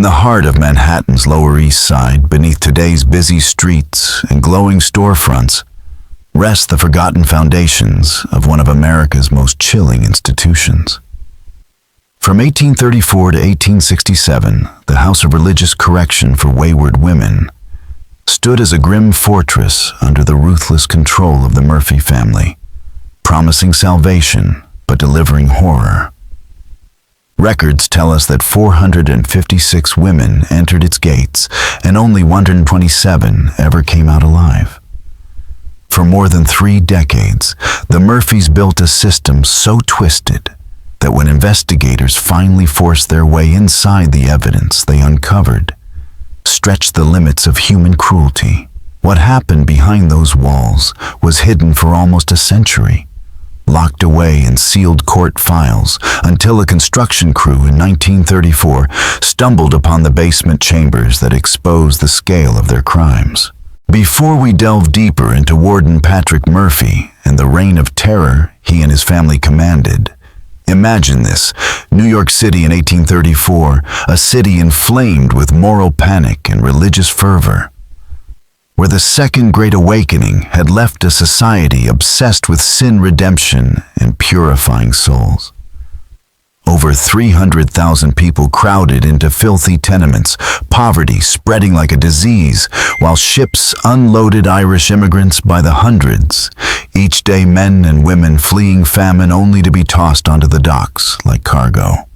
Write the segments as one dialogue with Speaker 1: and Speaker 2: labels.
Speaker 1: In the heart of Manhattan's Lower East Side, beneath today's busy streets and glowing storefronts, rest the forgotten foundations of one of America's most chilling institutions. From 1834 to 1867, the House of Religious Correction for Wayward Women stood as a grim fortress under the ruthless control of the Murphy family, promising salvation but delivering horror. Records tell us that 456 women entered its gates and only 127 ever came out alive. For more than 3 decades, the Murphys built a system so twisted that when investigators finally forced their way inside the evidence they uncovered, stretched the limits of human cruelty. What happened behind those walls was hidden for almost a century, locked away in sealed court files until a construction crew in 1934 stumbled upon the basement chambers that exposed the scale of their crimes. Before we delve deeper into Warden Patrick Murphy and the reign of terror he and his family commanded, imagine this: New York City in 1834, a city inflamed with moral panic and religious fervor, where the Second Great Awakening had left a society obsessed with sin redemption and purifying souls. Over 300,000 people crowded into filthy tenements, poverty spreading like a disease, while ships unloaded Irish immigrants by the hundreds, each day men and women fleeing famine only to be tossed onto the docks like cargo.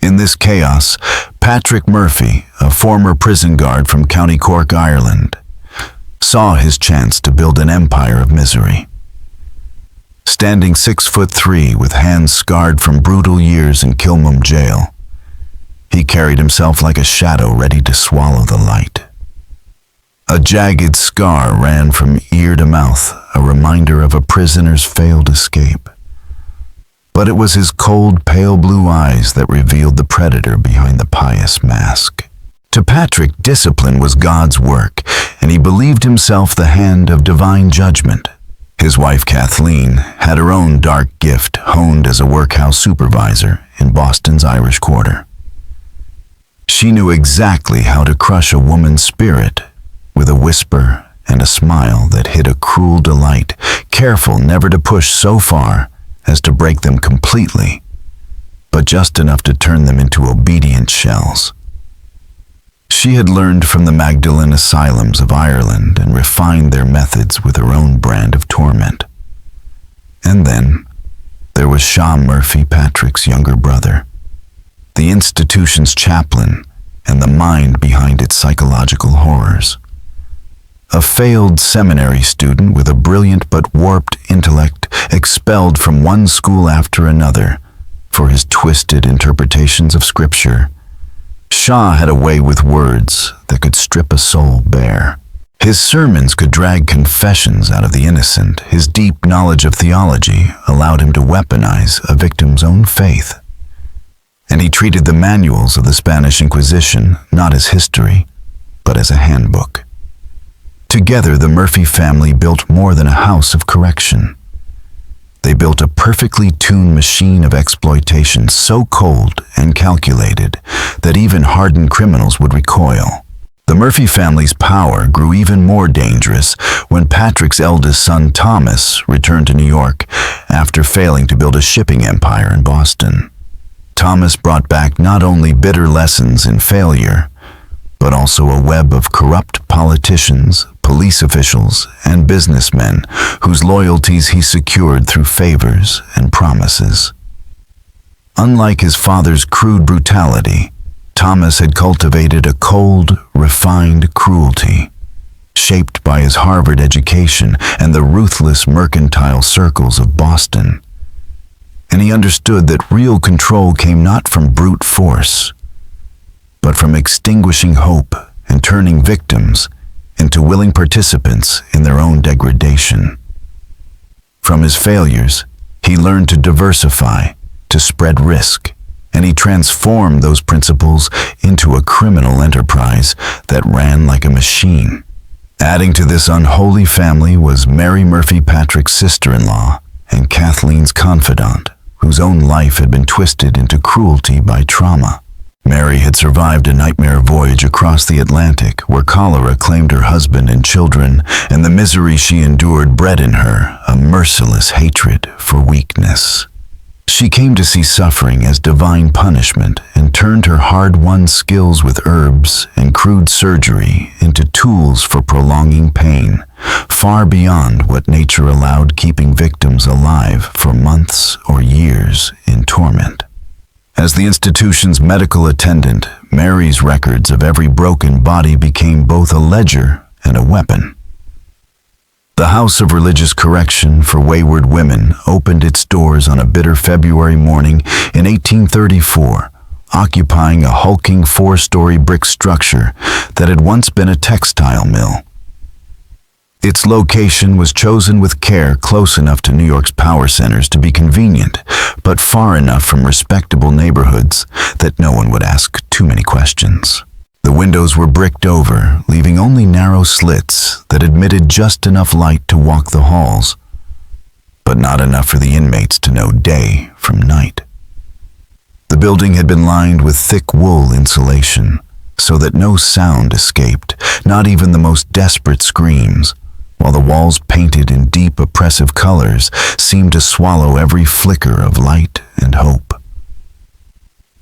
Speaker 1: In this chaos, Patrick Murphy, a former prison guard from County Cork, Ireland, saw his chance to build an empire of misery. Standing 6'3" with hands scarred from brutal years in Kilmum jail, he carried himself like a shadow ready to swallow the light. A jagged scar ran from ear to mouth, a reminder of a prisoner's failed escape. But it was his cold, pale blue eyes that revealed the predator behind the pious mask. To Patrick, discipline was God's work, and he believed himself the hand of divine judgment. His wife, Kathleen, had her own dark gift honed as a workhouse supervisor in Boston's Irish Quarter. She knew exactly how to crush a woman's spirit with a whisper and a smile that hid a cruel delight, careful never to push so far as to break them completely, but just enough to turn them into obedient shells. She had learned from the Magdalen asylums of Ireland and refined their methods with her own brand of torment. And then there was Shaw Murphy, Patrick's younger brother, the institution's chaplain and the mind behind its psychological horrors. A failed seminary student with a brilliant but warped intellect, expelled from one school after another for his twisted interpretations of Scripture, Shaw had a way with words that could strip a soul bare. His sermons could drag confessions out of the innocent. His deep knowledge of theology allowed him to weaponize a victim's own faith. And he treated the manuals of the Spanish Inquisition not as history, but as a handbook. Together, the Murphy family built more than a house of correction. They built a perfectly tuned machine of exploitation so cold and calculated that even hardened criminals would recoil. The Murphy family's power grew even more dangerous when Patrick's eldest son, Thomas, returned to New York after failing to build a shipping empire in Boston. Thomas brought back not only bitter lessons in failure, but also a web of corrupt politicians, police officials, and businessmen whose loyalties he secured through favors and promises. Unlike his father's crude brutality, Thomas had cultivated a cold, refined cruelty, shaped by his Harvard education and the ruthless mercantile circles of Boston. And he understood that real control came not from brute force, but from extinguishing hope and turning victims into willing participants in their own degradation. From his failures, he learned to diversify, to spread risk, and he transformed those principles into a criminal enterprise that ran like a machine. Adding to this unholy family was Mary Murphy, Patrick's sister-in-law, and Kathleen's confidant, whose own life had been twisted into cruelty by trauma. Mary had survived a nightmare voyage across the Atlantic where cholera claimed her husband and children, and the misery she endured bred in her a merciless hatred for weakness. She came to see suffering as divine punishment and turned her hard-won skills with herbs and crude surgery into tools for prolonging pain, far beyond what nature allowed, keeping victims alive for months or years in torment. As the institution's medical attendant, Mary's records of every broken body became both a ledger and a weapon. The House of Religious Correction for Wayward Women opened its doors on a bitter February morning in 1834, occupying a hulking 4-story brick structure that had once been a textile mill. Its location was chosen with care, close enough to New York's power centers to be convenient, but far enough from respectable neighborhoods that no one would ask too many questions. The windows were bricked over, leaving only narrow slits that admitted just enough light to walk the halls, but not enough for the inmates to know day from night. The building had been lined with thick wool insulation, so that no sound escaped, not even the most desperate screams, while the walls, painted in deep, oppressive colors, seemed to swallow every flicker of light and hope.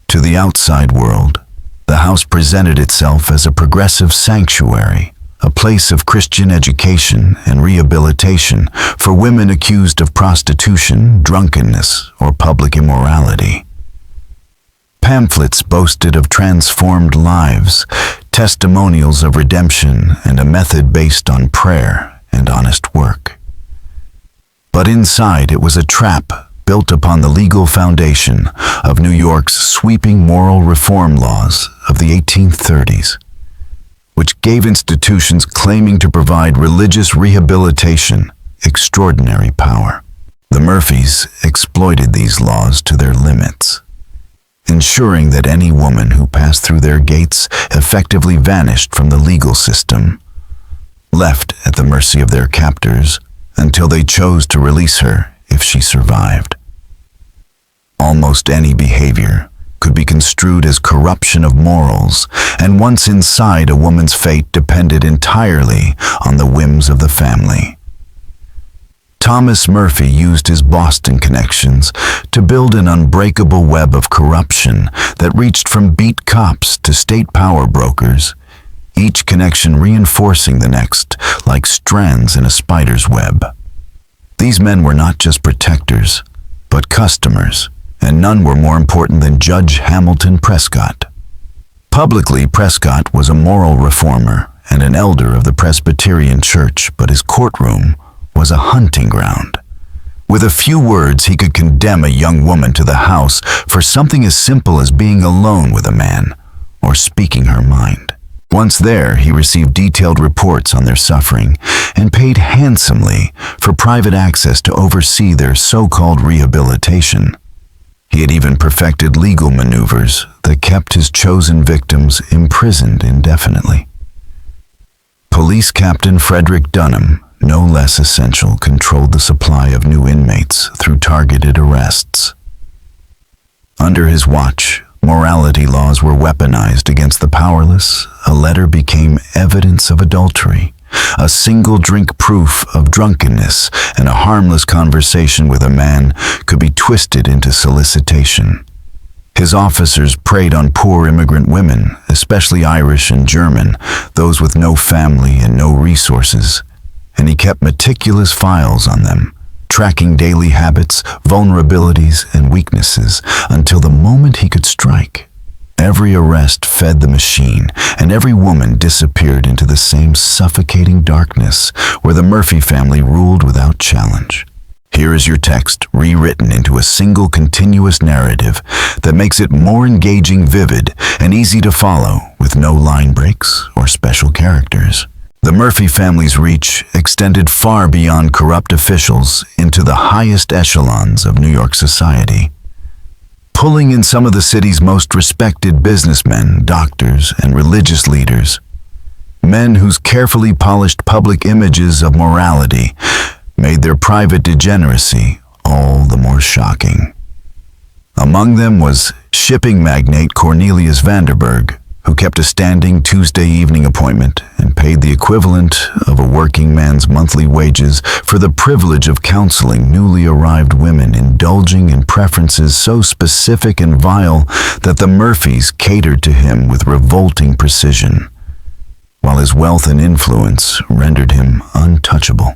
Speaker 1: To the outside world, the house presented itself as a progressive sanctuary, a place of Christian education and rehabilitation for women accused of prostitution, drunkenness, or public immorality. Pamphlets boasted of transformed lives, testimonials of redemption, and a method based on prayer and honest work. But inside it was a trap built upon the legal foundation of New York's sweeping moral reform laws of the 1830s, which gave institutions claiming to provide religious rehabilitation extraordinary power. The Murphys exploited these laws to their limits, ensuring that any woman who passed through their gates effectively vanished from the legal system, left at the mercy of their captors until they chose to release her if she survived. Almost any behavior could be construed as corruption of morals, and once inside, a woman's fate depended entirely on the whims of the family. Thomas Murphy used his Boston connections to build an unbreakable web of corruption that reached from beat cops to state power brokers, each connection reinforcing the next like strands in a spider's web. These men were not just protectors, but customers, and none were more important than Judge Hamilton Prescott. Publicly, Prescott was a moral reformer and an elder of the Presbyterian Church, but his courtroom was a hunting ground. With a few words, he could condemn a young woman to the house for something as simple as being alone with a man or speaking her mind. Once there, he received detailed reports on their suffering and paid handsomely for private access to oversee their so-called rehabilitation. He had even perfected legal maneuvers that kept his chosen victims imprisoned indefinitely. Police Captain Frederick Dunham, no less essential, controlled the supply of new inmates through targeted arrests. Under his watch, morality laws were weaponized against the powerless. A letter became evidence of adultery, a single drink proof of drunkenness, and a harmless conversation with a man could be twisted into solicitation. His officers preyed on poor immigrant women, especially Irish and German, those with no family and no resources, and he kept meticulous files on them, tracking daily habits, vulnerabilities, and weaknesses until the moment he could strike. Every arrest fed the machine, and every woman disappeared into the same suffocating darkness where the Murphy family ruled without challenge. Here is your text, rewritten into a single continuous narrative that makes it more engaging, vivid, and easy to follow, with no line breaks or special characters. The Murphy family's reach extended far beyond corrupt officials into the highest echelons of New York society, pulling in some of the city's most respected businessmen, doctors, and religious leaders, men whose carefully polished public images of morality made their private degeneracy all the more shocking. Among them was Shipping magnate Cornelius Vanderberg, who kept a standing Tuesday evening appointment and paid the equivalent of a working man's monthly wages for the privilege of counseling newly arrived women indulging in preferences so specific and vile that the Murphys catered to him with revolting precision, while his wealth and influence rendered him untouchable.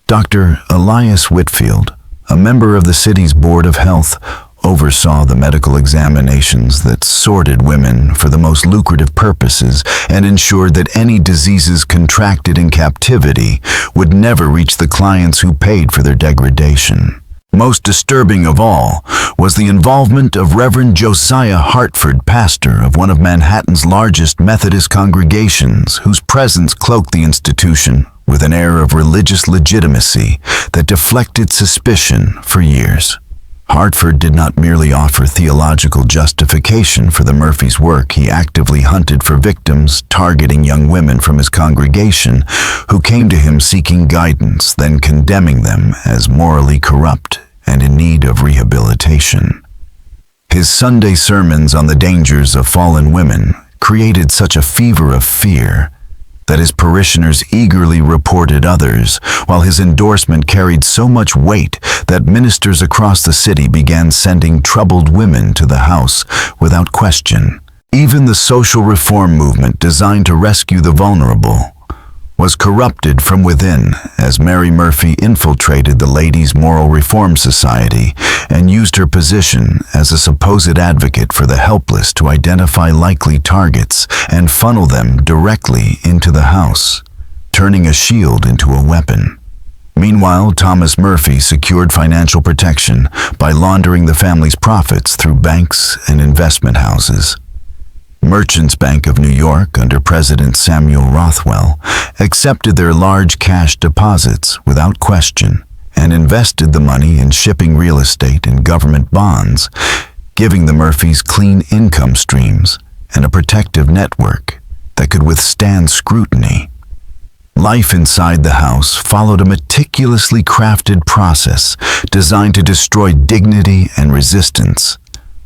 Speaker 1: Dr. Elias Whitfield, a member of the city's Board of Health, oversaw the medical examinations that sorted women for the most lucrative purposes and ensured that any diseases contracted in captivity would never reach the clients who paid for their degradation. Most disturbing of all was the involvement of Reverend Josiah Hartford, pastor of one of Manhattan's largest Methodist congregations, whose presence cloaked the institution with an air of religious legitimacy that deflected suspicion for years. Hartford did not merely offer theological justification for the Murphys' work. He actively hunted for victims, targeting young women from his congregation who came to him seeking guidance, then condemning them as morally corrupt and in need of rehabilitation. His Sunday sermons on the dangers of fallen women created such a fever of fear that his parishioners eagerly reported others, while his endorsement carried so much weight that ministers across the city began sending troubled women to the house without question. Even the social reform movement designed to rescue the vulnerable was corrupted from within as Mary Murphy infiltrated the Ladies' Moral Reform Society and used her position as a supposed advocate for the helpless to identify likely targets and funnel them directly into the house, turning a shield into a weapon. Meanwhile, Thomas Murphy secured financial protection by laundering the family's profits through banks and investment houses. Merchants Bank of New York, under President Samuel Rothwell, accepted their large cash deposits without question and invested the money in shipping real estate and government bonds, giving the Murphys clean income streams and a protective network that could withstand scrutiny. Life inside the house followed a meticulously crafted process designed to destroy dignity and resistance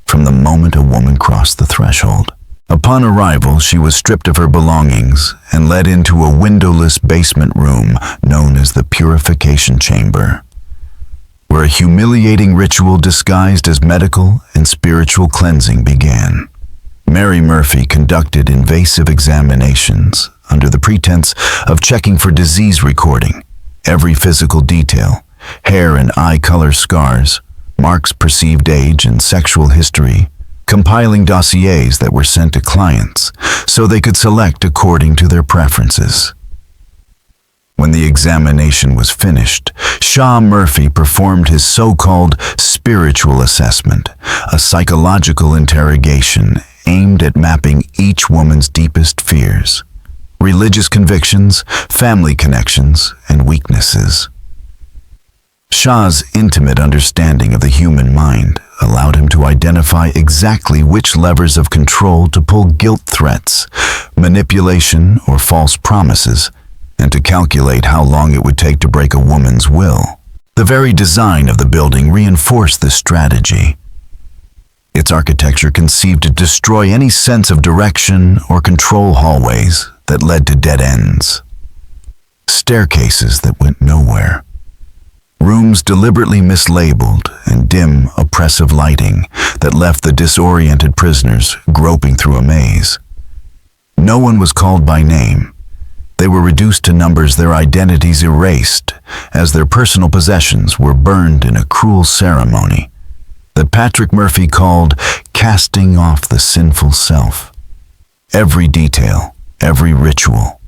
Speaker 1: from the moment a woman crossed the threshold. Upon arrival, she was stripped of her belongings and led into a windowless basement room known as the Purification Chamber, where a humiliating ritual disguised as medical and spiritual cleansing began. Mary Murphy conducted invasive examinations under the pretense of checking for disease recording, every physical detail, hair and eye color scars, marks perceived age and sexual history, compiling dossiers that were sent to clients so they could select according to their preferences. When the examination was finished, Shaw Murphy performed his so-called spiritual assessment, a psychological interrogation aimed at mapping each woman's deepest fears, religious convictions, family connections, and weaknesses. Shaw's intimate understanding of the human mind allowed him to identify exactly which levers of control to pull guilt threats, manipulation, or false promises, and to calculate how long it would take to break a woman's will. The very design of the building reinforced this strategy. Its architecture conceived to destroy any sense of direction or control hallways that led to dead ends, staircases that went nowhere, rooms deliberately mislabeled, and dim, oppressive lighting that left the disoriented prisoners groping through a maze. No one was called by name. They were reduced to numbers, their identities erased, as their personal possessions were burned in a cruel ceremony that Patrick Murphy called casting off the sinful self. Every detail, every ritual,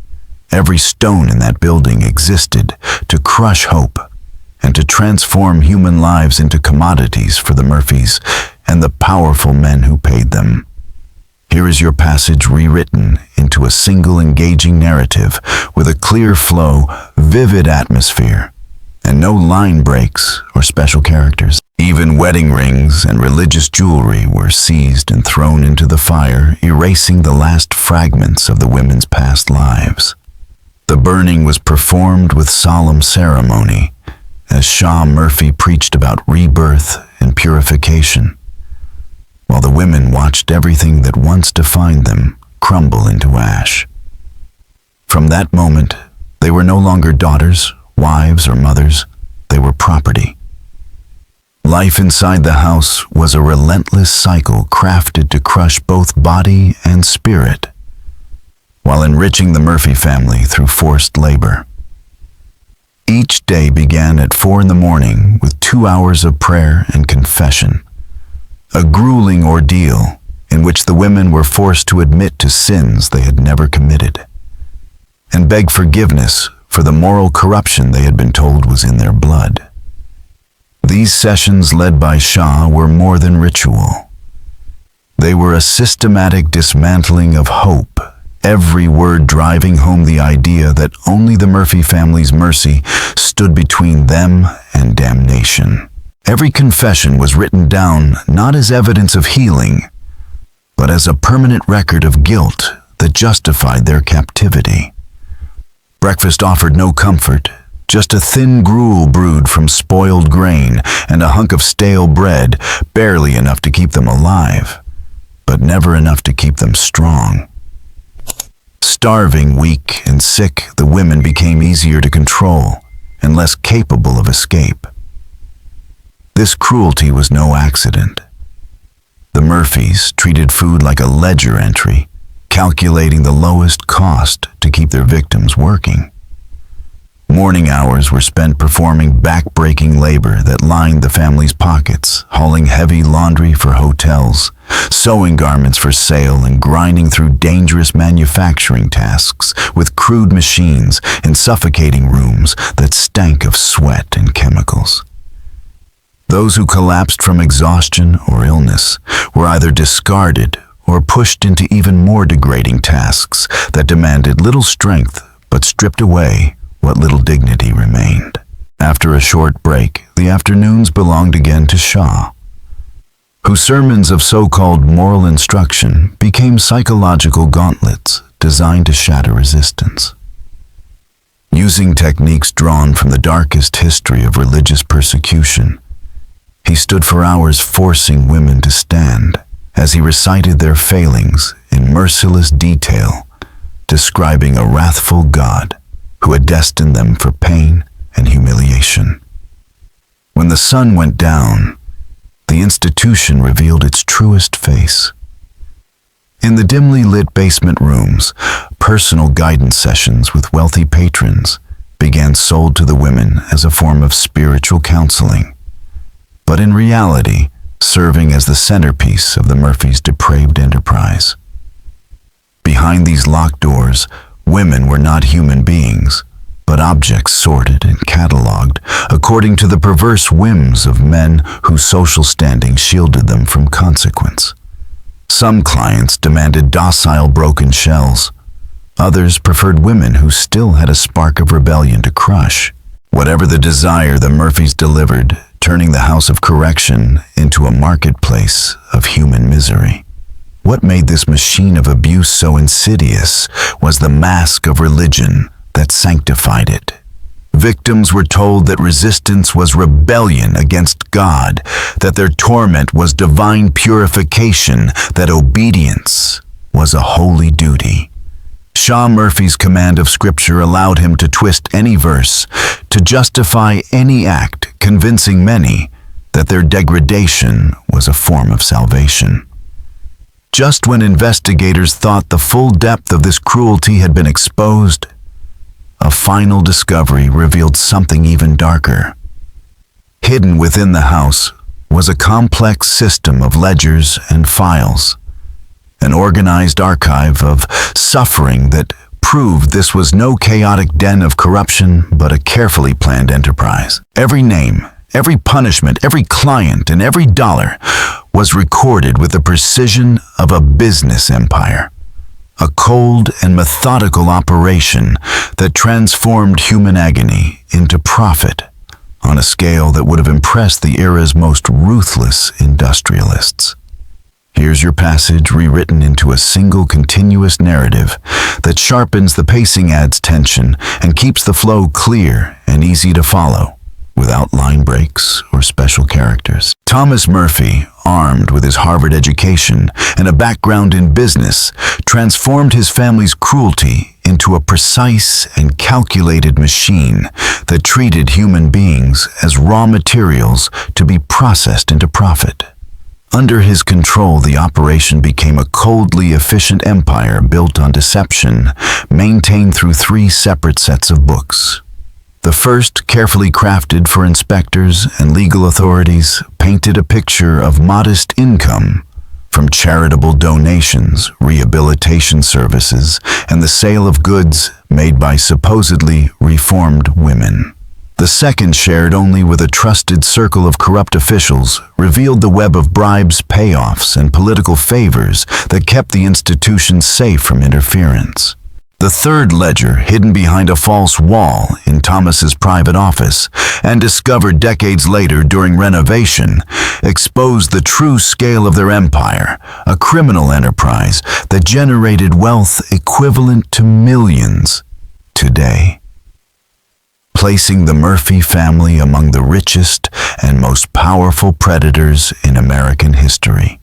Speaker 1: every stone in that building existed to crush hope and to transform human lives into commodities for the Murphys and the powerful men who paid them. Here is your passage rewritten into a single engaging narrative with a clear flow, vivid atmosphere, and no line breaks or special characters. Even wedding rings and religious jewelry were seized and thrown into the fire, erasing the last fragments of the women's past lives. The burning was performed with solemn ceremony, as Shaw Murphy preached about rebirth and purification. while the women watched everything that once defined them crumble into ash. From that moment, they were no longer daughters, wives, or mothers. They were property. Life inside the house was a relentless cycle crafted to crush both body and spirit, while enriching the Murphy family through forced labor. Each day began at 4 a.m. with 2 hours of prayer and confession, a grueling ordeal in which the women were forced to admit to sins they had never committed and beg forgiveness for the moral corruption they had been told was in their blood. These sessions led by Shah were more than ritual. They were a systematic dismantling of hope, every word driving home the idea that only the Murphy family's mercy stood between them and damnation. Every confession was written down not as evidence of healing, but as a permanent record of guilt that justified their captivity. Breakfast offered no comfort, just a thin gruel brewed from spoiled grain and a hunk of stale bread, barely enough to keep them alive, but never enough to keep them strong. Starving, weak, and sick, the women became easier to control and less capable of escape. This cruelty was no accident. The Murphys treated food like a ledger entry, calculating the lowest cost to keep their victims working. Morning hours were spent performing back-breaking labor that lined the family's pockets, hauling heavy laundry for hotels, sewing garments for sale, and grinding through dangerous manufacturing tasks with crude machines in suffocating rooms that stank of sweat and chemicals. Those who collapsed from exhaustion or illness were either discarded or pushed into even more degrading tasks that demanded little strength but stripped away what little dignity remained. After a short break, the afternoons belonged again to Shah, whose sermons of so-called moral instruction became psychological gauntlets designed to shatter resistance. Using techniques drawn from the darkest history of religious persecution, he stood for hours forcing women to stand as he recited their failings in merciless detail, describing a wrathful God who had destined them for pain and humiliation. When the sun went down, the institution revealed its truest face. In the dimly lit basement rooms, personal guidance sessions with wealthy patrons began sold to the women as a form of spiritual counseling, but in reality, serving as the centerpiece of the Murphys' depraved enterprise. Behind these locked doors, women were not human beings, but objects sorted and catalogued according to the perverse whims of men whose social standing shielded them from consequence. Some clients demanded docile broken shells. Others preferred women who still had a spark of rebellion to crush. Whatever the desire, the Murphys delivered, turning the house of correction into a marketplace of human misery. What made this machine of abuse so insidious was the mask of religion that sanctified it. Victims were told that resistance was rebellion against God, that their torment was divine purification, that obedience was a holy duty. Shah Murphy's command of Scripture allowed him to twist any verse, to justify any act, convincing many that their degradation was a form of salvation. Just when investigators thought the full depth of this cruelty had been exposed, a final discovery revealed something even darker. Hidden within the house was a complex system of ledgers and files, an organized archive of suffering that proved this was no chaotic den of corruption, but a carefully planned enterprise. Every name, every punishment, every client, and every dollar was recorded with the precision of a business empire. A cold and methodical operation that transformed human agony into profit on a scale that would have impressed the era's most ruthless industrialists. Here's your passage rewritten into a single continuous narrative that sharpens the pacing, adds tension, and keeps the flow clear and easy to follow, without line breaks or special characters. Thomas Murphy, armed with his Harvard education and a background in business, transformed his family's cruelty into a precise and calculated machine that treated human beings as raw materials to be processed into profit. Under his control, the operation became a coldly efficient empire built on deception, maintained through 3 separate sets of books. The first, carefully crafted for inspectors and legal authorities, painted a picture of modest income from charitable donations, rehabilitation services, and the sale of goods made by supposedly reformed women. The second, shared only with a trusted circle of corrupt officials, revealed the web of bribes, payoffs, and political favors that kept the institution safe from interference. The third ledger, hidden behind a false wall in Thomas's private office and discovered decades later during renovation, exposed the true scale of their empire, a criminal enterprise that generated wealth equivalent to millions today, placing the Murphy family among the richest and most powerful predators in American history.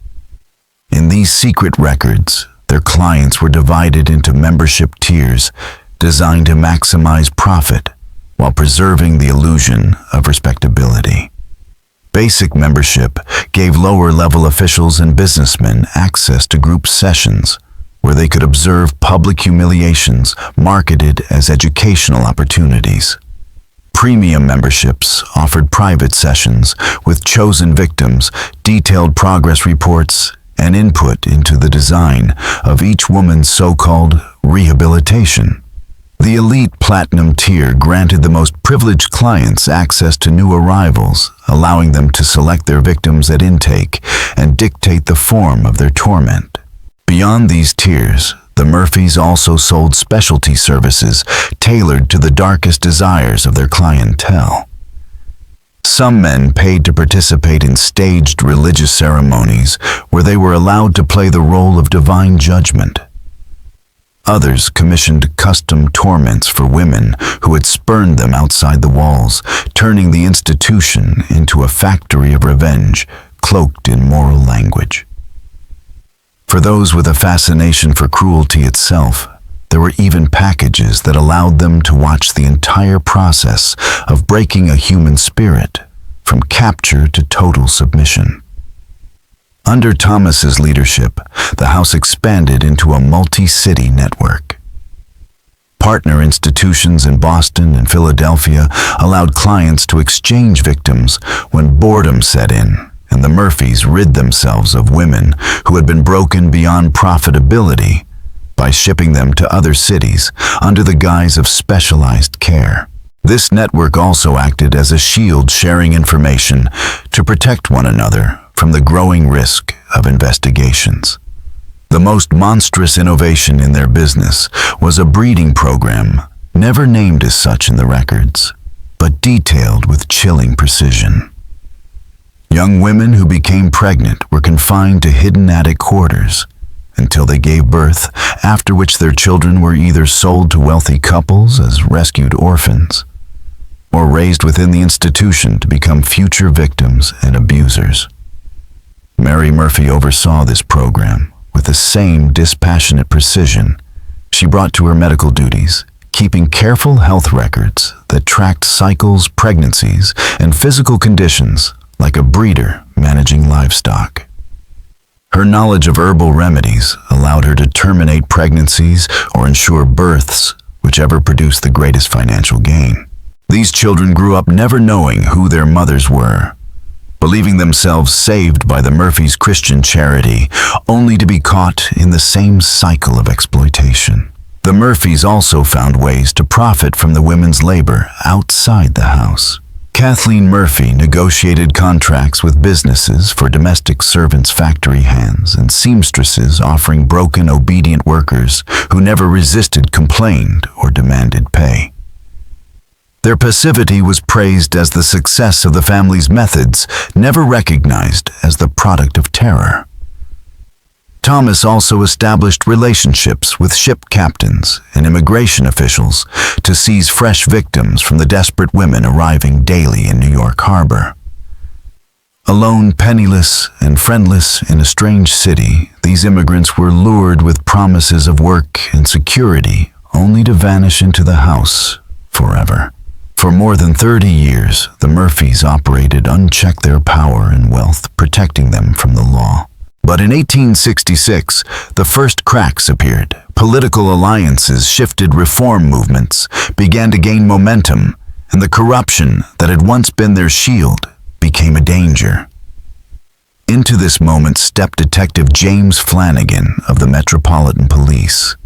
Speaker 1: In these secret records, their clients were divided into membership tiers designed to maximize profit while preserving the illusion of respectability. Basic membership gave lower-level officials and businessmen access to group sessions where they could observe public humiliations marketed as educational opportunities. Premium memberships offered private sessions with chosen victims, detailed progress reports, and input into the design of each woman's so-called rehabilitation. The elite platinum tier granted the most privileged clients access to new arrivals, allowing them to select their victims at intake and dictate the form of their torment. Beyond these tiers, the Murphys also sold specialty services tailored to the darkest desires of their clientele. Some men paid to participate in staged religious ceremonies where they were allowed to play the role of divine judgment. Others commissioned custom torments for women who had spurned them outside the walls, turning the institution into a factory of revenge cloaked in moral language. For those with a fascination for cruelty itself, there were even packages that allowed them to watch the entire process of breaking a human spirit from capture to total submission. Under Thomas's leadership, the house expanded into a multi-city network. Partner institutions in Boston and Philadelphia allowed clients to exchange victims when boredom set in, and the Murphys rid themselves of women who had been broken beyond profitability by shipping them to other cities under the guise of specialized care. This network also acted as a shield, sharing information to protect one another from the growing risk of investigations. The most monstrous innovation in their business was a breeding program, never named as such in the records, but detailed with chilling precision. Young women who became pregnant were confined to hidden attic quarters until they gave birth, after which their children were either sold to wealthy couples as rescued orphans, or raised within the institution to become future victims and abusers. Mary Murphy oversaw this program with the same dispassionate precision she brought to her medical duties, keeping careful health records that tracked cycles, pregnancies, and physical conditions like a breeder managing livestock. Her knowledge of herbal remedies allowed her to terminate pregnancies or ensure births, whichever produced the greatest financial gain. These children grew up never knowing who their mothers were, believing themselves saved by the Murphys' Christian charity, only to be caught in the same cycle of exploitation. The Murphys also found ways to profit from the women's labor outside the house. Kathleen Murphy negotiated contracts with businesses for domestic servants, factory hands, and seamstresses offering broken, obedient workers who never resisted, complained, or demanded pay. Their passivity was praised as the success of the family's methods, never recognized as the product of terror. Thomas also established relationships with ship captains and immigration officials to seize fresh victims from the desperate women arriving daily in New York Harbor. Alone, penniless, and friendless in a strange city, these immigrants were lured with promises of work and security, only to vanish into the house forever. For more than 30 years, the Murphys operated unchecked, their power and wealth protecting them from the law. But in 1866, the first cracks appeared. Political alliances shifted, reform movements began to gain momentum, and the corruption that had once been their shield became a danger. Into this moment stepped Detective James Flanagan of the Metropolitan Police,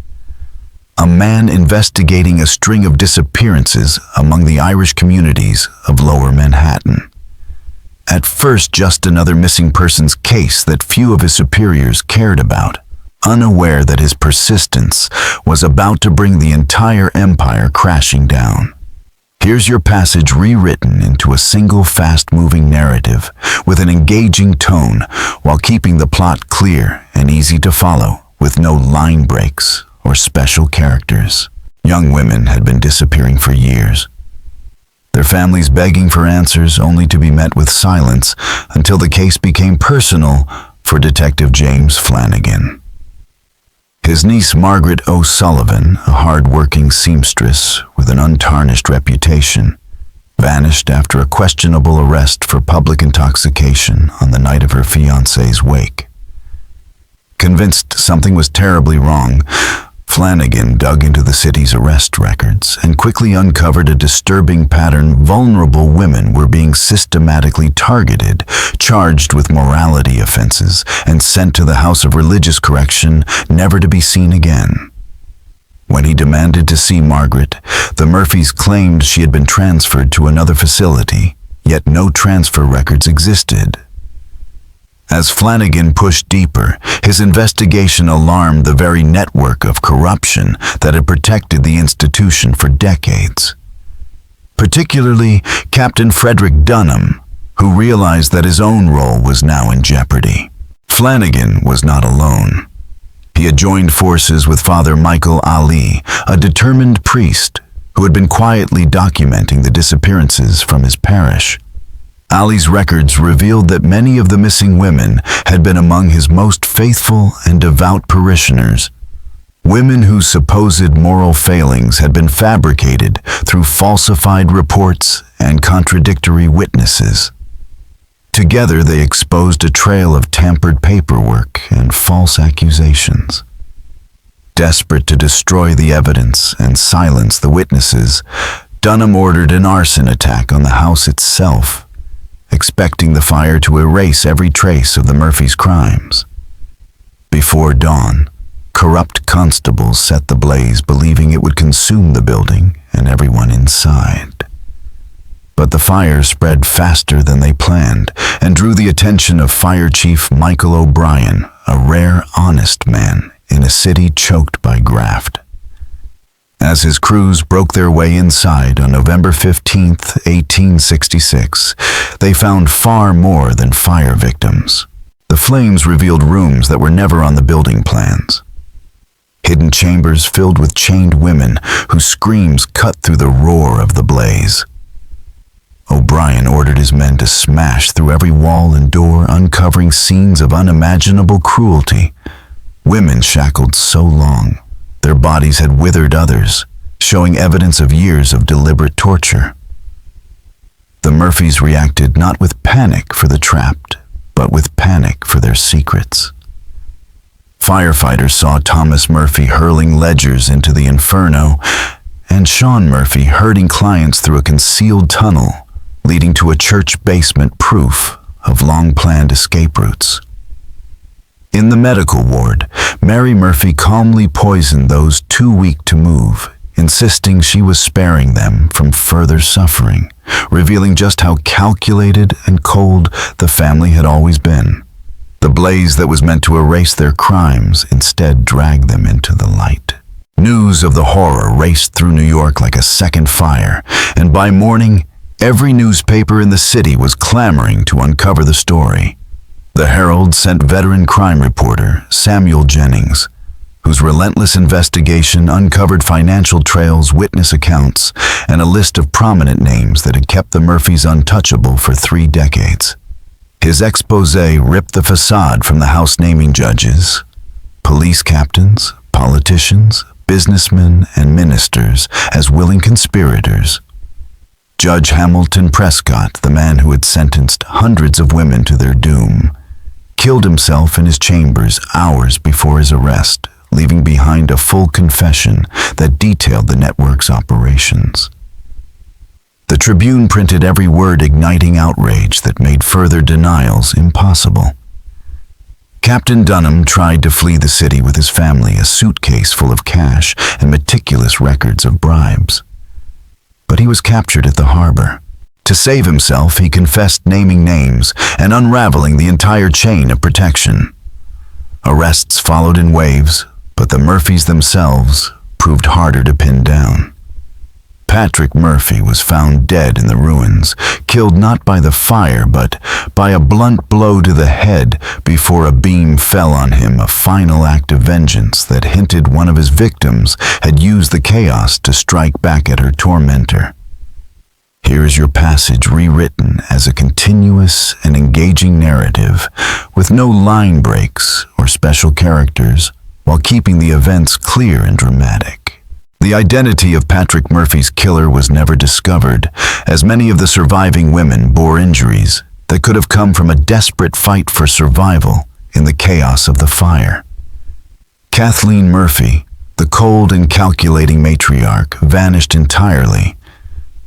Speaker 1: a man investigating a string of disappearances among the Irish communities of Lower Manhattan. At first, just another missing persons case that few of his superiors cared about, unaware that his persistence was about to bring the entire empire crashing down. Here's your passage rewritten into a single fast-moving narrative with an engaging tone while keeping the plot clear and easy to follow with no line breaks or special characters. Young women had been disappearing for years, their families begging for answers only to be met with silence until the case became personal for Detective James Flanagan. His niece Margaret O'Sullivan, a hard-working seamstress with an untarnished reputation, vanished after a questionable arrest for public intoxication on the night of her fiancé's wake. Convinced something was terribly wrong, Flanagan dug into the city's arrest records and quickly uncovered a disturbing pattern. Vulnerable women were being systematically targeted, charged with morality offenses, and sent to the House of Religious Correction, never to be seen again. When he demanded to see Margaret, the Murphys claimed she had been transferred to another facility, yet no transfer records existed. As Flanagan pushed deeper, his investigation alarmed the very network of corruption that had protected the institution for decades. Particularly Captain Frederick Dunham, who realized that his own role was now in jeopardy. Flanagan was not alone. He had joined forces with Father Michael Ali, a determined priest who had been quietly documenting the disappearances from his parish. Ali's records revealed that many of the missing women had been among his most faithful and devout parishioners, women whose supposed moral failings had been fabricated through falsified reports and contradictory witnesses. Together they exposed a trail of tampered paperwork and false accusations. Desperate to destroy the evidence and silence the witnesses, Dunham ordered an arson attack on the house itself, expecting the fire to erase every trace of the Murphys' crimes. Before dawn, corrupt constables set the blaze, believing it would consume the building and everyone inside. But the fire spread faster than they planned and drew the attention of Fire Chief Michael O'Brien, a rare, honest man in a city choked by graft. As his crews broke their way inside on November 15, 1866, they found far more than fire victims. The flames revealed rooms that were never on the building plans. Hidden chambers filled with chained women whose screams cut through the roar of the blaze. O'Brien ordered his men to smash through every wall and door, uncovering scenes of unimaginable cruelty. Women shackled so long, their bodies had withered others, showing evidence of years of deliberate torture. The Murphys reacted not with panic for the trapped, but with panic for their secrets. Firefighters saw Thomas Murphy hurling ledgers into the inferno, and Sean Murphy herding clients through a concealed tunnel leading to a church basement, proof of long-planned escape routes. In the medical ward, Mary Murphy calmly poisoned those too weak to move, insisting she was sparing them from further suffering, revealing just how calculated and cold the family had always been. The blaze that was meant to erase their crimes instead dragged them into the light. News of the horror raced through New York like a second fire, and by morning, every newspaper in the city was clamoring to uncover the story. The Herald sent veteran crime reporter Samuel Jennings, whose relentless investigation uncovered financial trails, witness accounts, and a list of prominent names that had kept the Murphys untouchable for 3 decades. His exposé ripped the facade from the house-naming judges, police captains, politicians, businessmen, and ministers as willing conspirators. Judge Hamilton Prescott, the man who had sentenced hundreds of women to their doom, killed himself in his chambers hours before his arrest, leaving behind a full confession that detailed the network's operations. The Tribune printed every word, igniting outrage that made further denials impossible. Captain Dunham tried to flee the city with his family, a suitcase full of cash and meticulous records of bribes. But he was captured at the harbor. To save himself, he confessed naming names and unraveling the entire chain of protection. Arrests followed in waves, but the Murphys themselves proved harder to pin down. Patrick Murphy was found dead in the ruins, killed not by the fire but by a blunt blow to the head before a beam fell on him, a final act of vengeance that hinted one of his victims had used the chaos to strike back at her tormentor. Here is your passage rewritten as a continuous and engaging narrative with no line breaks or special characters, while keeping the events clear and dramatic. The identity of Patrick Murphy's killer was never discovered, as many of the surviving women bore injuries that could have come from a desperate fight for survival in the chaos of the fire. Kathleen Murphy, the cold and calculating matriarch, vanished entirely,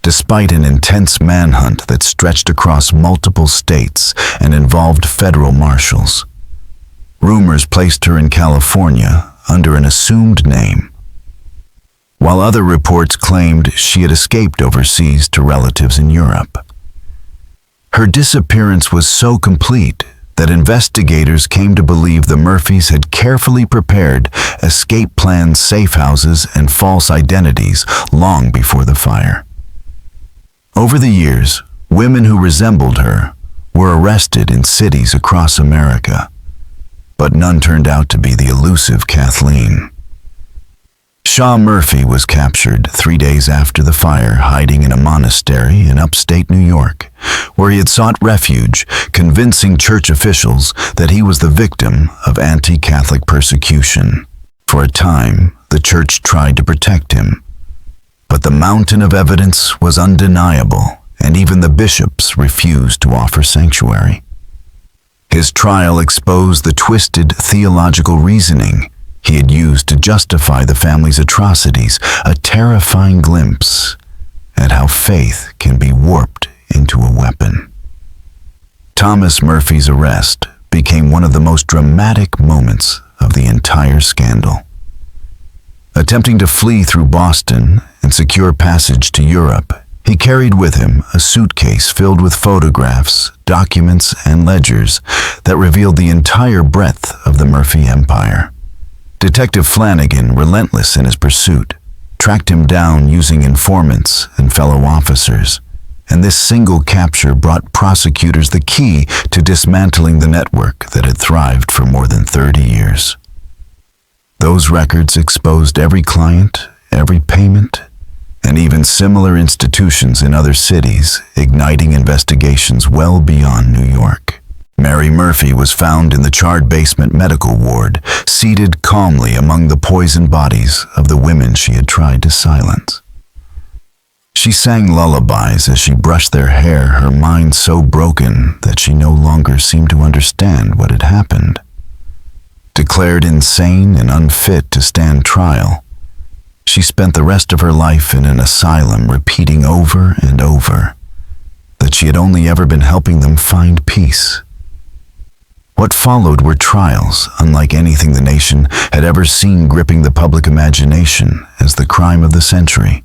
Speaker 1: despite an intense manhunt that stretched across multiple states and involved federal marshals. Rumors placed her in California under an assumed name, while other reports claimed she had escaped overseas to relatives in Europe. Her disappearance was so complete that investigators came to believe the Murphys had carefully prepared escape plans, safe houses, and false identities long before the fire. Over the years, women who resembled her were arrested in cities across America, but none turned out to be the elusive Kathleen. Shaw Murphy was captured 3 days after the fire, hiding in a monastery in upstate New York, where he had sought refuge, convincing church officials that he was the victim of anti-Catholic persecution. For a time, the church tried to protect him, but the mountain of evidence was undeniable, and even the bishops refused to offer sanctuary. His trial exposed the twisted theological reasoning he had used to justify the family's atrocities, a terrifying glimpse at how faith can be warped into a weapon. Thomas Murphy's arrest became one of the most dramatic moments of the entire scandal. Attempting to flee through Boston and secure passage to Europe, he carried with him a suitcase filled with photographs, documents, and ledgers that revealed the entire breadth of the Murphy empire. Detective Flanagan, relentless in his pursuit, tracked him down using informants and fellow officers, and this single capture brought prosecutors the key to dismantling the network that had thrived for more than 30 years. Those records exposed every client, every payment, and even similar institutions in other cities, igniting investigations well beyond New York. Mary Murphy was found in the charred basement medical ward, seated calmly among the poisoned bodies of the women she had tried to silence. She sang lullabies as she brushed their hair, her mind so broken that she no longer seemed to understand what had happened. Declared insane and unfit to stand trial, she spent the rest of her life in an asylum, repeating over and over that she had only ever been helping them find peace. What followed were trials unlike anything the nation had ever seen, gripping the public imagination as the crime of the century.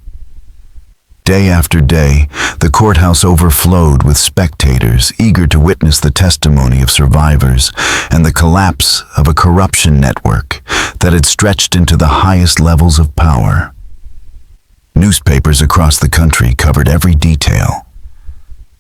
Speaker 1: Day after day, the courthouse overflowed with spectators eager to witness the testimony of survivors and the collapse of a corruption network that had stretched into the highest levels of power. Newspapers across the country covered every detail.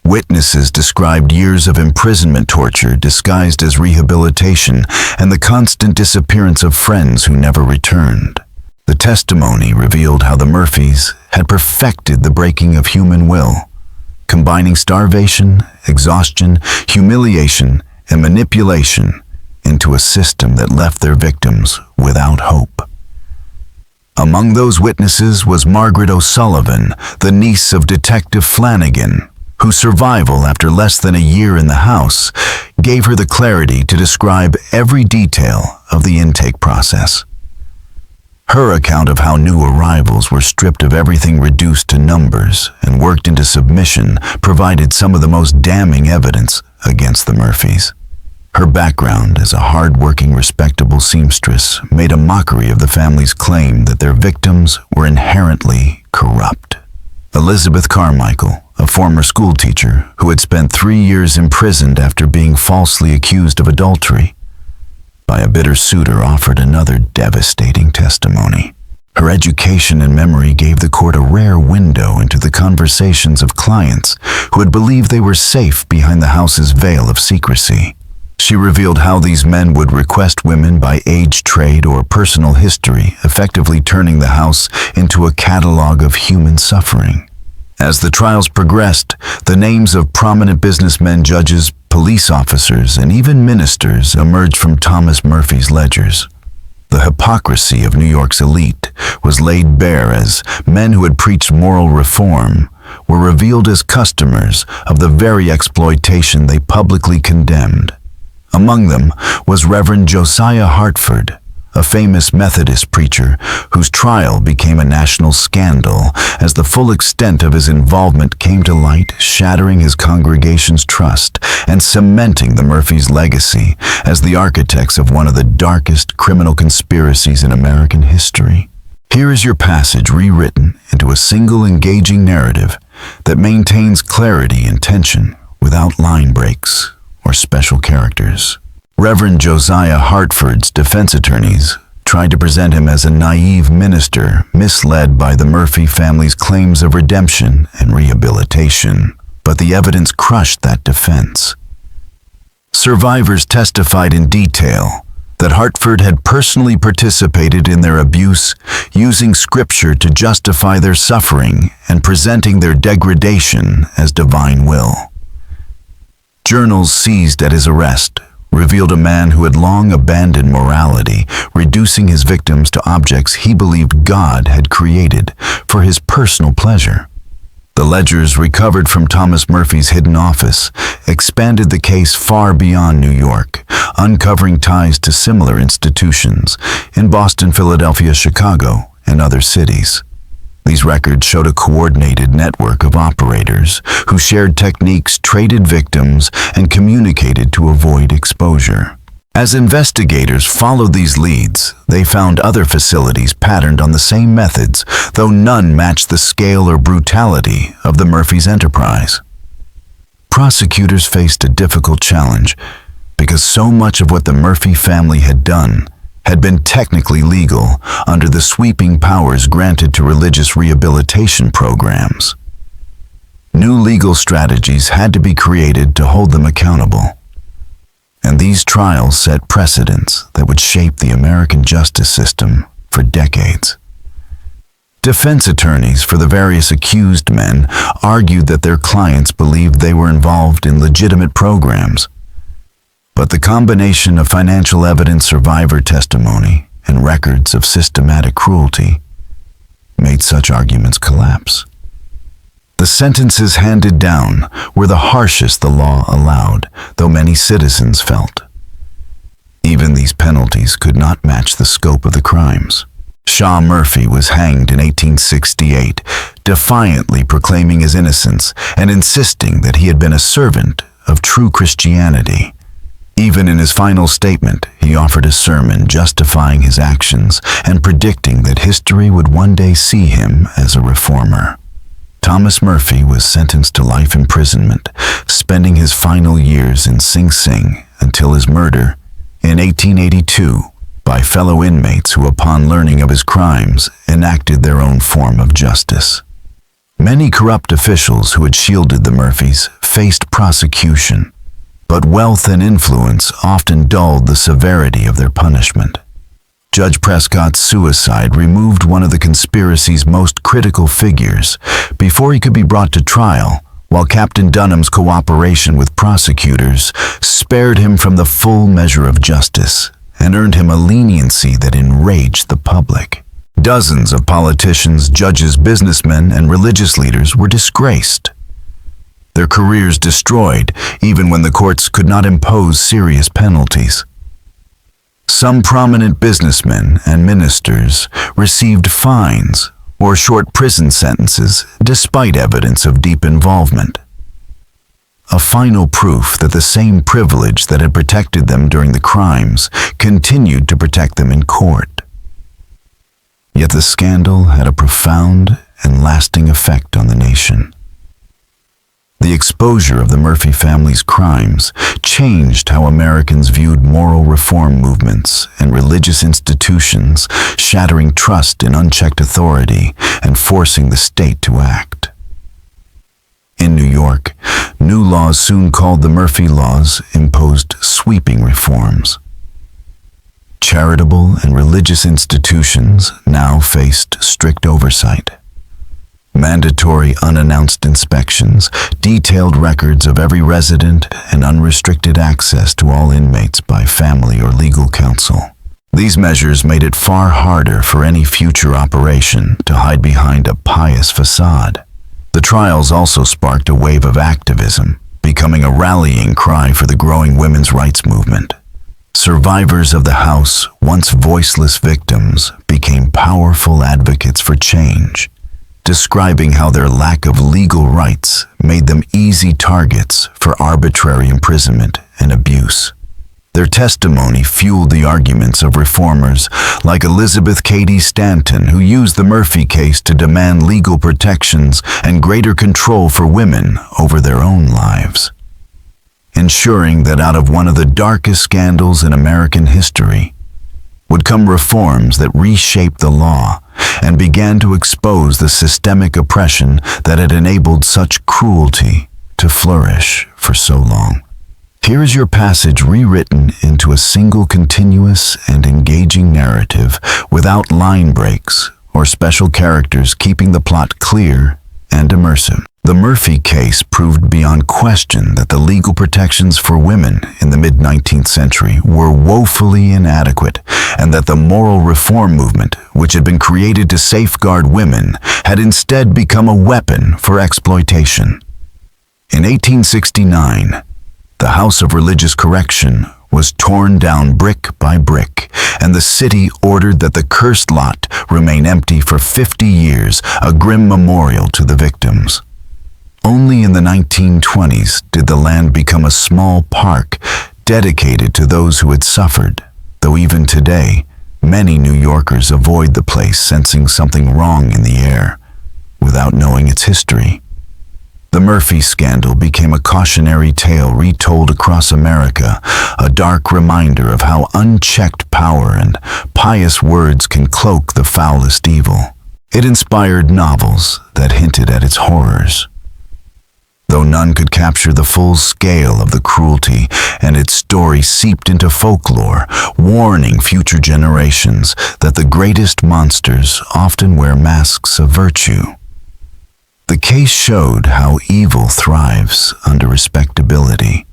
Speaker 1: Witnesses described years of imprisonment, torture disguised as rehabilitation, and the constant disappearance of friends who never returned. The testimony revealed how the Murphys had perfected the breaking of human will, combining starvation, exhaustion, humiliation, and manipulation into a system that left their victims without hope. Among those witnesses was Margaret O'Sullivan, the niece of Detective Flanagan, whose survival after less than a year in the house gave her the clarity to describe every detail of the intake process. Her account of how new arrivals were stripped of everything, reduced to numbers, and worked into submission provided some of the most damning evidence against the Murphys. Her background as a hard-working, respectable seamstress made a mockery of the family's claim that their victims were inherently corrupt. Elizabeth Carmichael, a former schoolteacher who had spent 3 years imprisoned after being falsely accused of adultery by a bitter suitor, offered another devastating testimony. Her education and memory gave the court a rare window into the conversations of clients who had believed they were safe behind the house's veil of secrecy. She revealed how these men would request women by age, trade, or personal history, effectively turning the house into a catalog of human suffering. As the trials progressed, the names of prominent businessmen, judges, police officers, and even ministers emerged from Thomas Murphy's ledgers. The hypocrisy of New York's elite was laid bare as men who had preached moral reform were revealed as customers of the very exploitation they publicly condemned. Among them was Reverend Josiah Hartford, a famous Methodist preacher whose trial became a national scandal as the full extent of his involvement came to light, shattering his congregation's trust and cementing the Murphys' legacy as the architects of one of the darkest criminal conspiracies in American history. Here is your passage rewritten into a single engaging narrative that maintains clarity and tension without line breaks or special characters. Reverend Josiah Hartford's defense attorneys tried to present him as a naive minister misled by the Murphy family's claims of redemption and rehabilitation, but the evidence crushed that defense. Survivors testified in detail that Hartford had personally participated in their abuse, using scripture to justify their suffering and presenting their degradation as divine will. Journals seized at his arrest revealed a man who had long abandoned morality, reducing his victims to objects he believed God had created for his personal pleasure. The ledgers recovered from Thomas Murphy's hidden office expanded the case far beyond New York, uncovering ties to similar institutions in Boston, Philadelphia, Chicago, and other cities. These records showed a coordinated network of operators who shared techniques, traded victims, and communicated to avoid exposure. As investigators followed these leads, they found other facilities patterned on the same methods, though none matched the scale or brutality of the Murphys' enterprise. Prosecutors faced a difficult challenge because so much of what the Murphy family had done had been technically legal under the sweeping powers granted to religious rehabilitation programs. New legal strategies had to be created to hold them accountable, and these trials set precedents that would shape the American justice system for decades. Defense attorneys for the various accused men argued that their clients believed they were involved in legitimate programs, but the combination of financial evidence, survivor testimony, and records of systematic cruelty made such arguments collapse. The sentences handed down were the harshest the law allowed, though many citizens felt. Even these penalties could not match the scope of the crimes. Shaw Murphy was hanged in 1868, defiantly proclaiming his innocence and insisting that he had been a servant of true Christianity. Even in his final statement, he offered a sermon justifying his actions and predicting that history would one day see him as a reformer. Thomas Murphy was sentenced to life imprisonment, spending his final years in Sing Sing until his murder in 1882 by fellow inmates who, upon learning of his crimes, enacted their own form of justice. Many corrupt officials who had shielded the Murphys faced prosecution, but wealth and influence often dulled the severity of their punishment. Judge Prescott's suicide removed one of the conspiracy's most critical figures before he could be brought to trial while Captain Dunham's cooperation with prosecutors spared him from the full measure of justice and earned him a leniency that enraged the public. Dozens of politicians, judges, businessmen, and religious leaders were disgraced, their careers destroyed even when the courts could not impose serious penalties. Some prominent businessmen and ministers received fines or short prison sentences despite evidence of deep involvement. A final proof that the same privilege that had protected them during the crimes continued to protect them in court. Yet the scandal had a profound and lasting effect on the nation. The exposure of the Murphy family's crimes changed how Americans viewed moral reform movements and religious institutions, shattering trust in unchecked authority and forcing the state to act. In New York, new laws soon called the Murphy Laws imposed sweeping reforms. Charitable and religious institutions now faced strict oversight. Mandatory unannounced inspections, detailed records of every resident, and unrestricted access to all inmates by family or legal counsel. These measures made it far harder for any future operation to hide behind a pious facade. The trials also sparked a wave of activism, becoming a rallying cry for the growing women's rights movement. Survivors of the House, once voiceless victims, became powerful advocates for change, describing how their lack of legal rights made them easy targets for arbitrary imprisonment and abuse. Their testimony fueled the arguments of reformers like Elizabeth Cady Stanton, who used the Murphy case to demand legal protections and greater control for women over their own lives, ensuring that out of one of the darkest scandals in American history would come reforms that reshaped the law and began to expose the systemic oppression that had enabled such cruelty to flourish for so long. Here is your passage rewritten into a single continuous and engaging narrative without line breaks or special characters, keeping the plot clear and immersive. The Murphy case proved beyond question that the legal protections for women in the mid-19th century were woefully inadequate, and that the moral reform movement, which had been created to safeguard women, had instead become a weapon for exploitation. In 1869, the House of Religious Correction was torn down brick by brick, and the city ordered that the cursed lot remain empty for 50 years, a grim memorial to the victims. Only in the 1920s did the land become a small park dedicated to those who had suffered, though even today, many New Yorkers avoid the place, sensing something wrong in the air, without knowing its history. The Murphy scandal became a cautionary tale retold across America, a dark reminder of how unchecked power and pious words can cloak the foulest evil. It inspired novels that hinted at its horrors, though none could capture the full scale of the cruelty, and its story seeped into folklore, warning future generations that the greatest monsters often wear masks of virtue. The case showed how evil thrives under respectability,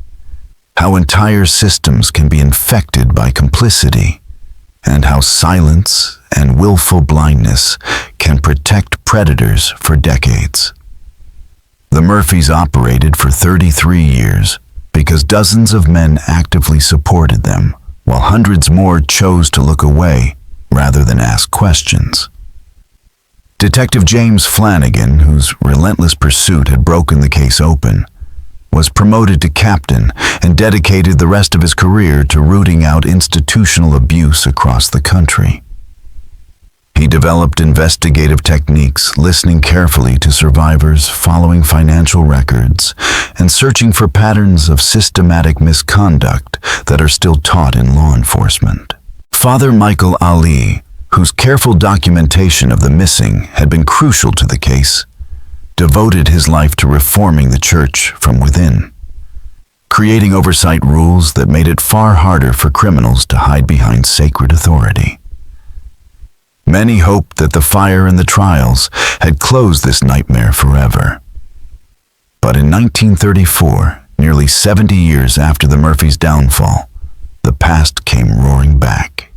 Speaker 1: how entire systems can be infected by complicity, and how silence and willful blindness can protect predators for decades. The Murphys operated for 33 years because dozens of men actively supported them, while hundreds more chose to look away rather than ask questions. Detective James Flanagan, whose relentless pursuit had broken the case open, was promoted to captain and dedicated the rest of his career to rooting out institutional abuse across the country. He developed investigative techniques, listening carefully to survivors, following financial records, and searching for patterns of systematic misconduct that are still taught in law enforcement. Father Michael Ali, whose careful documentation of the missing had been crucial to the case, devoted his life to reforming the church from within, creating oversight rules that made it far harder for criminals to hide behind sacred authority. Many hoped that the fire and the trials had closed this nightmare forever. But in 1934, nearly 70 years after the Murphys' downfall, the past came roaring back.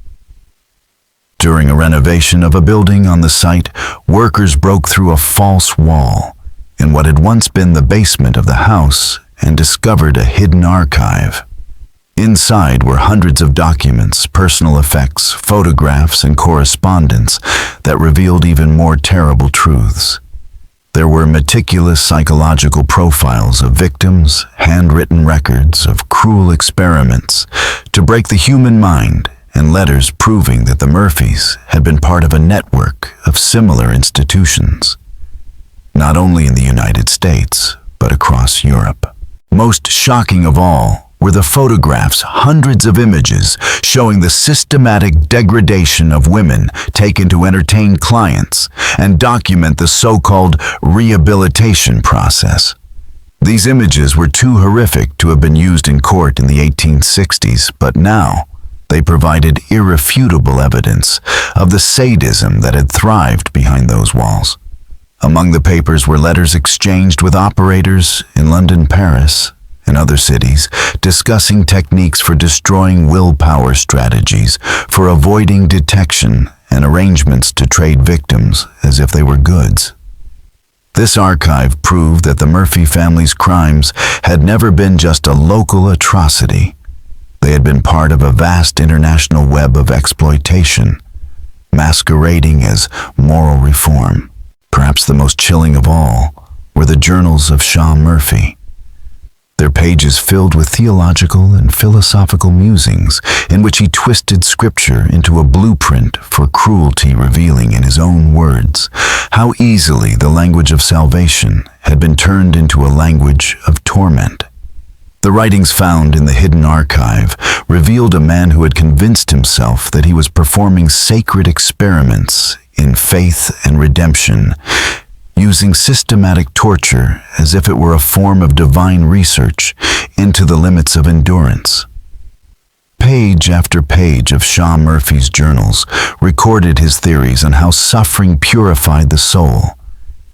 Speaker 1: During a renovation of a building on the site, workers broke through a false wall in what had once been the basement of the house and discovered a hidden archive. Inside were hundreds of documents, personal effects, photographs, and correspondence that revealed even more terrible truths. There were meticulous psychological profiles of victims, handwritten records of cruel experiments to break the human mind, and letters proving that the Murphys had been part of a network of similar institutions, not only in the United States, but across Europe. Most shocking of all were the photographs, hundreds of images showing the systematic degradation of women taken to entertain clients and document the so-called rehabilitation process. These images were too horrific to have been used in court in the 1860s, but now they provided irrefutable evidence of the sadism that had thrived behind those walls. Among the papers were letters exchanged with operators in London, Paris, and other cities, discussing techniques for destroying willpower strategies, for avoiding detection, and arrangements to trade victims as if they were goods. This archive proved that the Murphy family's crimes had never been just a local atrocity. They had been part of a vast international web of exploitation, masquerading as moral reform. Perhaps the most chilling of all were the journals of Sean Murphy. Their pages filled with theological and philosophical musings in which he twisted scripture into a blueprint for cruelty, revealing in his own words how easily the language of salvation had been turned into a language of torment. The writings found in the hidden archive revealed a man who had convinced himself that he was performing sacred experiments in faith and redemption, using systematic torture as if it were a form of divine research into the limits of endurance. Page after page of Sean Murphy's journals recorded his theories on how suffering purified the soul,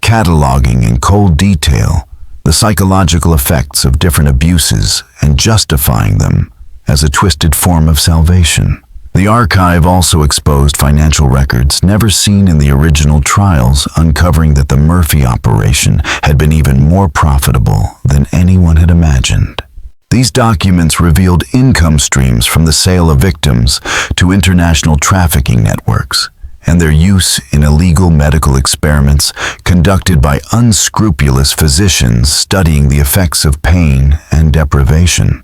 Speaker 1: cataloging in cold detail the psychological effects of different abuses and justifying them as a twisted form of salvation. The archive also exposed financial records never seen in the original trials, uncovering that the Murphy operation had been even more profitable than anyone had imagined. These documents revealed income streams from the sale of victims to international trafficking networks, and their use in illegal medical experiments conducted by unscrupulous physicians studying the effects of pain and deprivation.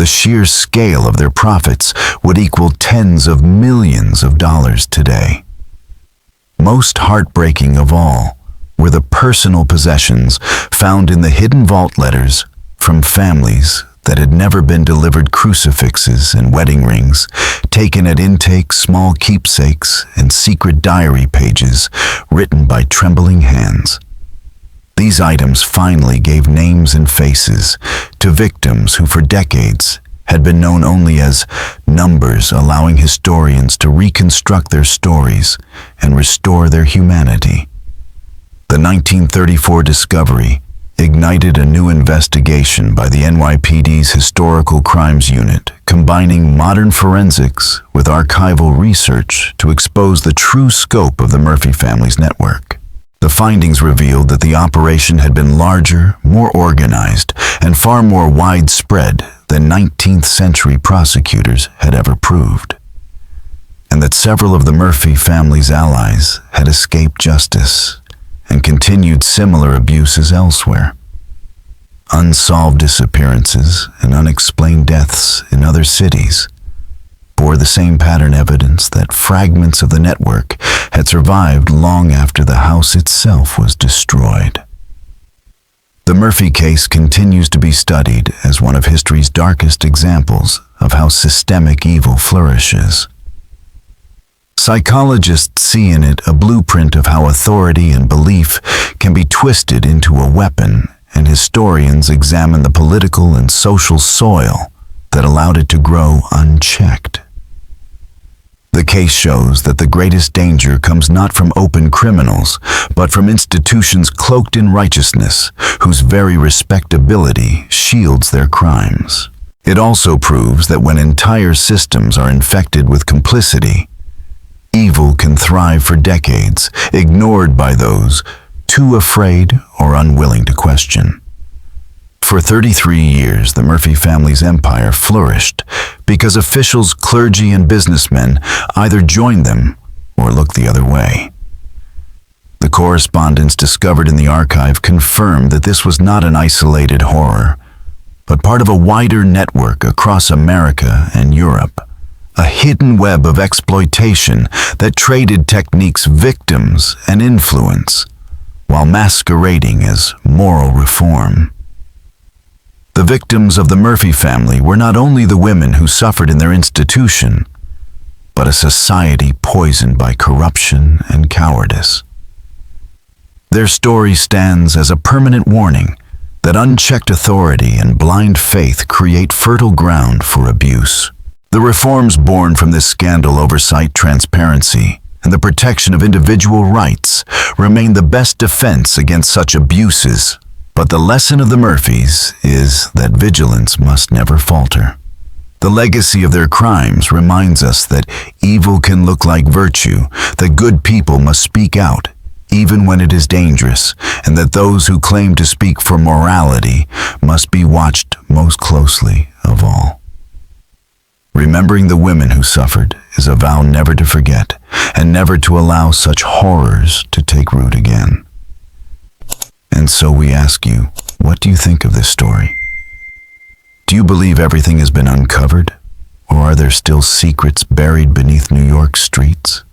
Speaker 1: The sheer scale of their profits would equal tens of millions of dollars today. Most heartbreaking of all were the personal possessions found in the hidden vault letters from families that had never been delivered crucifixes and wedding rings, taken at intake small keepsakes and secret diary pages written by trembling hands. These items finally gave names and faces to victims who for decades had been known only as numbers, allowing historians to reconstruct their stories and restore their humanity. The 1934 discovery ignited a new investigation by the NYPD's Historical Crimes Unit, combining modern forensics with archival research to expose the true scope of the Murphy family's network. The findings revealed that the operation had been larger, more organized, and far more widespread than 19th century prosecutors had ever proved, and that several of the Murphy family's allies had escaped justice and continued similar abuses elsewhere. Unsolved disappearances and unexplained deaths in other cities bore the same pattern evidence that fragments of the network had survived long after the house itself was destroyed. The Murphy case continues to be studied as one of history's darkest examples of how systemic evil flourishes. Psychologists see in it a blueprint of how authority and belief can be twisted into a weapon, and historians examine the political and social soil that allowed it to grow unchecked. The case shows that the greatest danger comes not from open criminals, but from institutions cloaked in righteousness, whose very respectability shields their crimes. It also proves that when entire systems are infected with complicity, evil can thrive for decades, ignored by those too afraid or unwilling to question. For 33 years, the Murphy family's empire flourished because officials, clergy, and businessmen either joined them or looked the other way. The correspondence discovered in the archive confirmed that this was not an isolated horror, but part of a wider network across America and Europe, a hidden web of exploitation that traded techniques, victims, and influence, while masquerading as moral reform. The victims of the Murphy family were not only the women who suffered in their institution, but a society poisoned by corruption and cowardice. Their story stands as a permanent warning that unchecked authority and blind faith create fertile ground for abuse. The reforms born from this scandal, oversight, transparency, and the protection of individual rights remain the best defense against such abuses. But the lesson of the Murphys is that vigilance must never falter. The legacy of their crimes reminds us that evil can look like virtue, that good people must speak out, even when it is dangerous, and that those who claim to speak for morality must be watched most closely of all. Remembering the women who suffered is a vow never to forget, and never to allow such horrors to take root again. And so we ask you, what do you think of this story? Do you believe everything has been uncovered? Or are there still secrets buried beneath New York streets?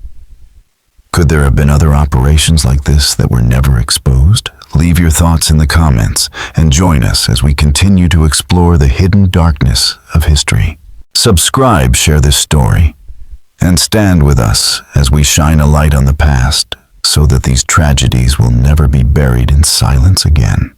Speaker 1: Could there have been other operations like this that were never exposed? Leave your thoughts in the comments and join us as we continue to explore the hidden darkness of history. Subscribe, share this story, and stand with us as we shine a light on the past, so that these tragedies will never be buried in silence again.